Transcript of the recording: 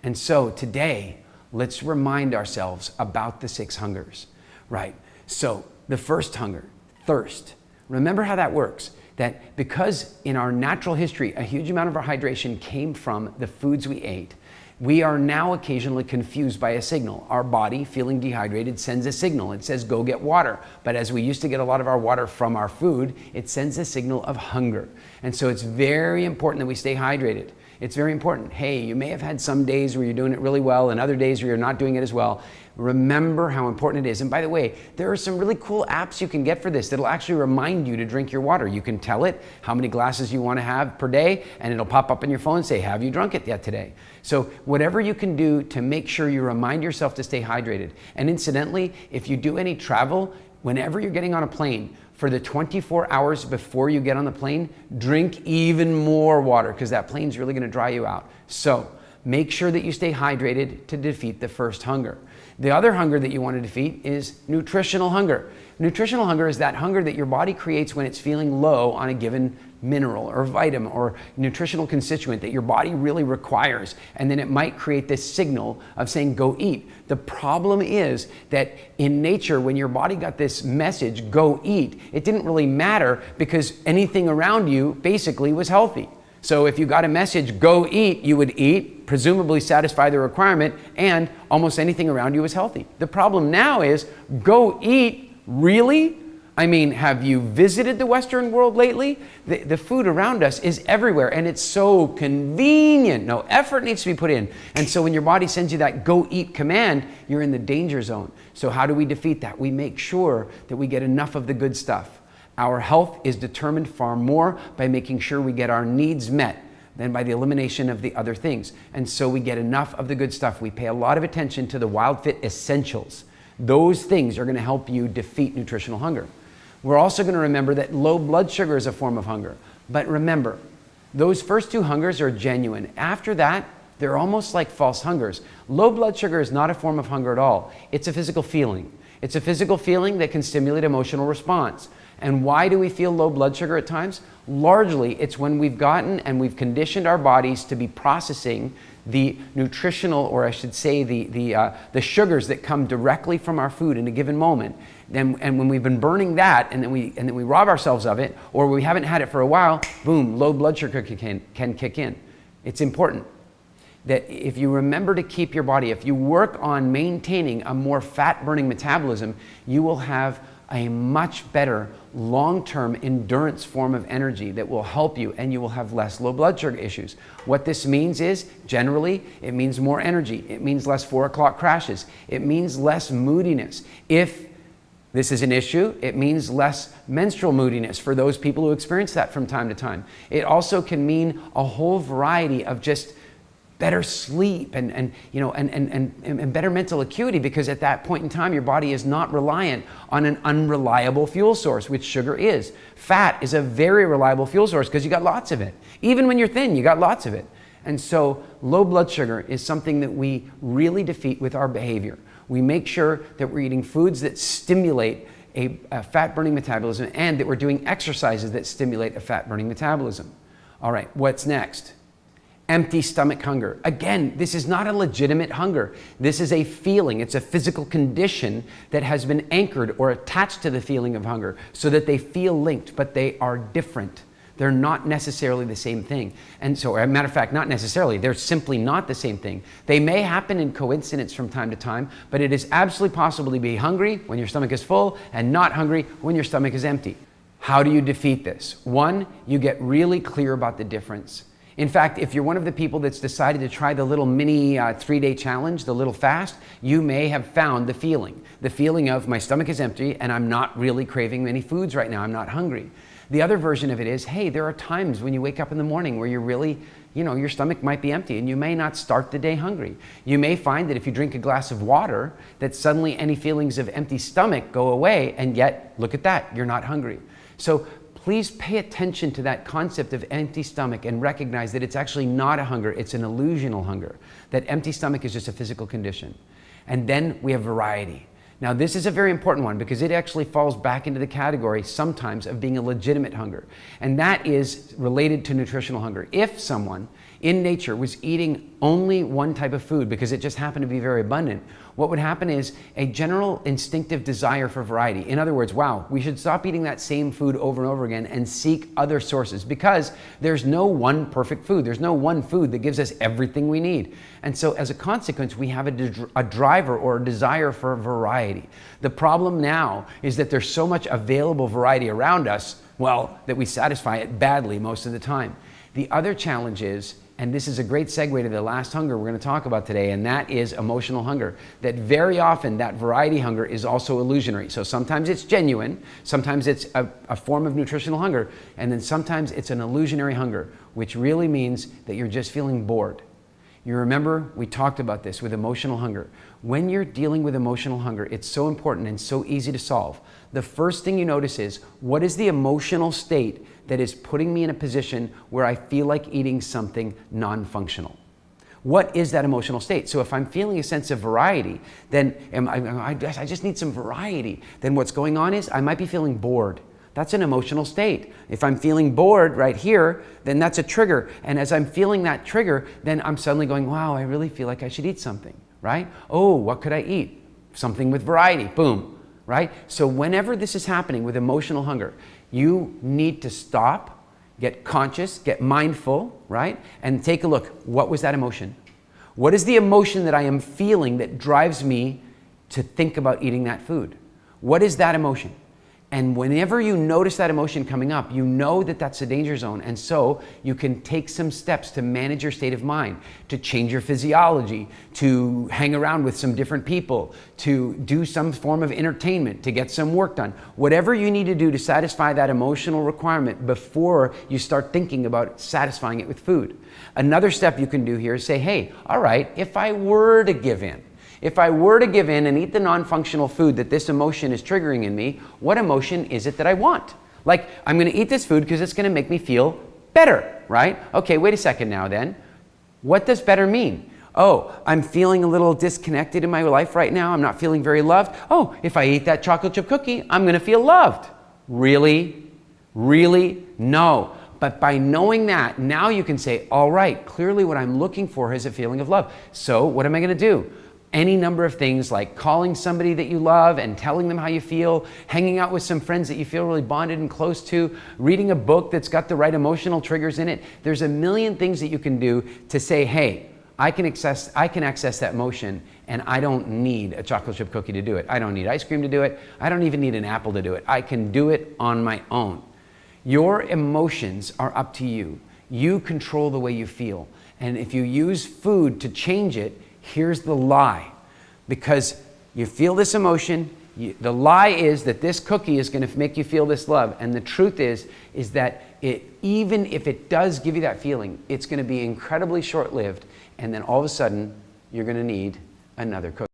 And so today, let's remind ourselves about the 6 hungers, right? So the first hunger, thirst. Remember how that works. That because in our natural history, a huge amount of our hydration came from the foods we ate, we are now occasionally confused by a signal. Our body, feeling dehydrated, sends a signal. It says, go get water. But as we used to get a lot of our water from our food, it sends a signal of hunger. And so it's very important that we stay hydrated. It's very important. Hey, you may have had some days where you're doing it really well and other days where you're not doing it as well. Remember how important it is. And by the way, there are some really cool apps you can get for this that'll actually remind you to drink your water. You can tell it how many glasses you want to have per day, and it'll pop up in your phone and say, have you drunk it yet today? So whatever you can do to make sure you remind yourself to stay hydrated. And incidentally, if you do any travel, whenever you're getting on a plane, for the 24 hours before you get on the plane, drink even more water because that plane's really going to dry you out. So make sure that you stay hydrated to defeat the first hunger. The other hunger that you want to defeat is nutritional hunger. Nutritional hunger is that hunger that your body creates when it's feeling low on a given mineral or vitamin or nutritional constituent that your body really requires. And then it might create this signal of saying, go eat. The problem is that in nature, when your body got this message, go eat, it didn't really matter because anything around you basically was healthy. So if you got a message, go eat, you would eat, presumably satisfy the requirement, and almost anything around you was healthy. The problem now is, go eat, really? I mean, have you visited the Western world lately? The food around us is everywhere, and it's so convenient. No effort needs to be put in. And so when your body sends you that go eat command, you're in the danger zone. So how do we defeat that? We make sure that we get enough of the good stuff. Our health is determined far more by making sure we get our needs met than by the elimination of the other things. And so we get enough of the good stuff. We pay a lot of attention to the WildFit essentials. Those things are going to help you defeat nutritional hunger. We're also going to remember that low blood sugar is a form of hunger. But remember, those first 2 hungers are genuine. After that, they're almost like false hungers. Low blood sugar is not a form of hunger at all. It's a physical feeling. It's a physical feeling that can stimulate emotional response. And why do we feel low blood sugar at times? Largely, it's when we've gotten and we've conditioned our bodies to be processing the nutritional, or I should say the sugars that come directly from our food in a given moment. And when we've been burning that and then we rob ourselves of it, or we haven't had it for a while, boom, low blood sugar can kick in. It's important that if you remember to keep your body, if you work on maintaining a more fat-burning metabolism, you will have a much better long-term endurance form of energy that will help you, and you will have less low blood sugar issues. What this means is, generally, it means more energy. It means less 4 o'clock crashes. It means less moodiness. If this is an issue, it means less menstrual moodiness for those people who experience that from time to time. It also can mean a whole variety of just better sleep and better mental acuity, because at that point in time, your body is not reliant on an unreliable fuel source, which sugar is. Fat is a very reliable fuel source because you got lots of it. Even when you're thin, you got lots of it. And so low blood sugar is something that we really defeat with our behavior. We make sure that we're eating foods that stimulate a fat-burning metabolism, and that we're doing exercises that stimulate a fat-burning metabolism. All right, what's next? Empty stomach hunger. Again, this is not a legitimate hunger. This is a feeling. It's a physical condition that has been anchored or attached to the feeling of hunger so that they feel linked, but they are different. They're not necessarily the same thing. And so, as a matter of fact, not necessarily. They're simply not the same thing. They may happen in coincidence from time to time, but it is absolutely possible to be hungry when your stomach is full and not hungry when your stomach is empty. How do you defeat this? One, you get really clear about the difference. In fact, if you're one of the people that's decided to try the little mini 3-day challenge, the little fast, you may have found the feeling of my stomach is empty and I'm not really craving many foods right now. I'm not hungry. The other version of it is, hey, there are times when you wake up in the morning where you're really, your stomach might be empty and you may not start the day hungry. You may find that if you drink a glass of water, that suddenly any feelings of empty stomach go away, and yet, look at that, you're not hungry. So please pay attention to that concept of empty stomach and recognize that it's actually not a hunger, it's an illusional hunger. That empty stomach is just a physical condition. And then we have variety. Now this is a very important one because it actually falls back into the category sometimes of being a legitimate hunger. And that is related to nutritional hunger. If someone in nature was eating only one type of food because it just happened to be very abundant, what would happen is a general instinctive desire for variety. In other words, wow, we should stop eating that same food over and over again and seek other sources, because there's no one perfect food. There's no one food that gives us everything we need. And so as a consequence, we have a driver or a desire for variety. The problem now is that there's so much available variety around us, well, that we satisfy it badly most of the time. The other challenge is, and this is a great segue to the last hunger we're going to talk about today, and that is emotional hunger. That very often that variety hunger is also illusionary. So sometimes it's genuine, sometimes it's a form of nutritional hunger, and then sometimes it's an illusionary hunger, which really means that you're just feeling bored. You remember, we talked about this with emotional hunger. When you're dealing with emotional hunger, it's so important and so easy to solve. The first thing you notice is, what is the emotional state that is putting me in a position where I feel like eating something non-functional? What is that emotional state? So if I'm feeling a sense of variety, then I just need some variety. Then what's going on is I might be feeling bored. That's an emotional state. If I'm feeling bored right here, then that's a trigger. And as I'm feeling that trigger, then I'm suddenly going, wow, I really feel like I should eat something, right? Oh, what could I eat? Something with variety, boom, right? So whenever this is happening with emotional hunger, you need to stop, get conscious, get mindful, right? And take a look. What was that emotion? What is the emotion that I am feeling that drives me to think about eating that food? What is that emotion? And whenever you notice that emotion coming up, you know that that's a danger zone. And so you can take some steps to manage your state of mind, to change your physiology, to hang around with some different people, to do some form of entertainment, to get some work done. Whatever you need to do to satisfy that emotional requirement before you start thinking about satisfying it with food. Another step you can do here is say, hey, all right, if I were to give in, if I were to give in and eat the non-functional food that this emotion is triggering in me, what emotion is it that I want? Like, I'm going to eat this food because it's going to make me feel better, right? Okay, wait a second now then. What does better mean? Oh, I'm feeling a little disconnected in my life right now. I'm not feeling very loved. Oh, if I eat that chocolate chip cookie, I'm going to feel loved. Really? Really? No. But by knowing that, now you can say, all right, clearly what I'm looking for is a feeling of love. So what am I going to do? Any number of things, like calling somebody that you love and telling them how you feel, hanging out with some friends that you feel really bonded and close to, reading a book that's got the right emotional triggers in it. There's a million things that you can do to say, hey, I can access that emotion, and I don't need a chocolate chip cookie to do it. I don't need ice cream to do it. I don't even need an apple to do it. I can do it on my own. Your emotions are up to you. You control the way you feel. And if you use food to change it, here's the lie. Because you feel this emotion, the lie is that this cookie is going to make you feel this love. And the truth is that even if it does give you that feeling, it's going to be incredibly short-lived. And then all of a sudden, you're going to need another cookie.